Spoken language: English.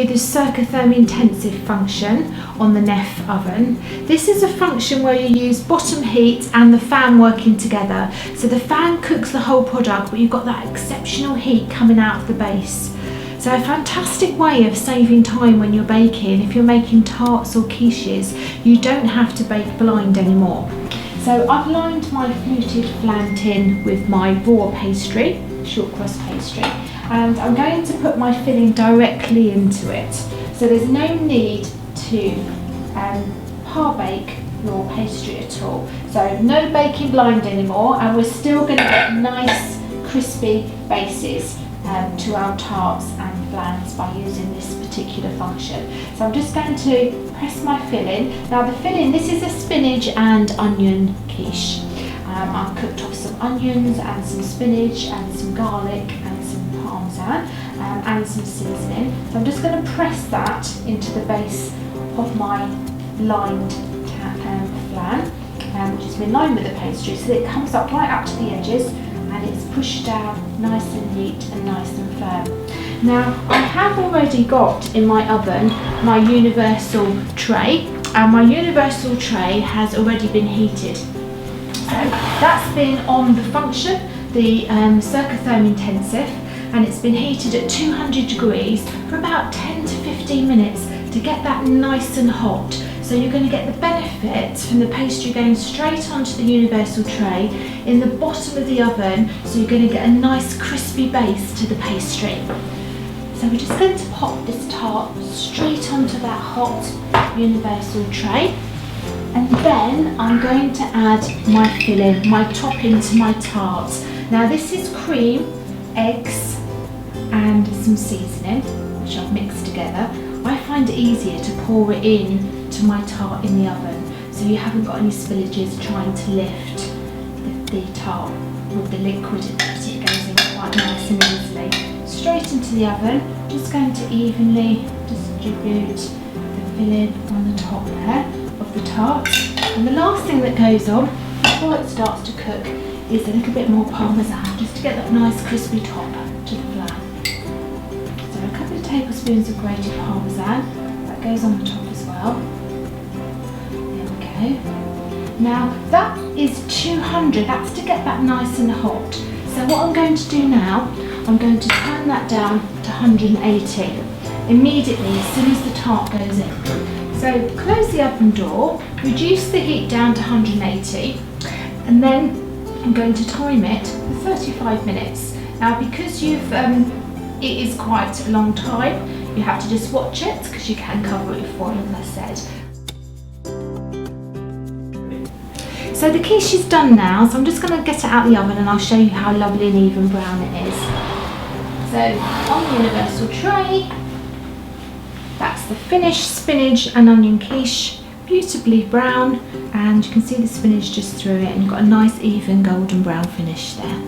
you the Circotherm intensive function on the Neff oven. This is a function where you use bottom heat and the fan working together. So the fan cooks the whole product, but you've got that exceptional heat coming out of the base. So a fantastic way of saving time when you're baking. If you're making tarts or quiches, you don't have to bake blind anymore. So I've lined my fluted flan tin with my raw pastry, short crust pastry, and I'm going to put my filling directly into it. So there's no need to par bake raw pastry at all. So no baking blind anymore, and we're still going to get nice crispy bases to our tarts and flans by using this particular function. So I'm just going to press my filling. Now the filling, this is a spinach and onion quiche. I've cooked off some onions and some spinach and some garlic and some parmesan and some seasoning. So I'm just going to press that into the base of my lined flan, which has been lined with the pastry, so that it comes up right up to the edges and it's pushed down nice and neat and nice and firm. Now I have already got in my oven my universal tray, and my universal tray has already been heated. So that's been on the function, the Circotherm intensive, and it's been heated at 200 degrees for about 10 to 15 minutes to get that nice and hot. So you're going to get the benefit from the pastry going straight onto the universal tray in the bottom of the oven, so you're going to get a nice crispy base to the pastry. So we're just going to pop this tart straight onto that hot universal tray, and then I'm going to add my filling, my topping to my tart. Now this is cream, eggs and some seasoning, which I've mixed together. I find it easier to pour it in to my tart in the oven, so you haven't got any spillages trying to lift the tart with the liquid in it. It goes in quite nice and easily. Straight into the oven. Just going to evenly distribute the filling on the top there of the tart. And the last thing that goes on before it starts to cook is a little bit more parmesan, just to get that nice crispy top to the flan. So a couple of tablespoons of grated parmesan, that goes on the top as well. There we go. Now that is 200, that's to get that nice and hot. So what I'm going to do now, I'm going to turn that down to 180 immediately as soon as the tart goes in. So close the oven door, reduce the heat down to 180, and then I'm going to time it for 35 minutes. Now because it is quite a long time, you have to just watch it because you can cover it with foil, as I said. So the quiche is done now, so I'm just going to get it out of the oven and I'll show you how lovely and even brown it is. So on the universal tray, that's the finished spinach and onion quiche, beautifully brown, and you can see the spinach just through it, and you've got a nice even golden brown finish there.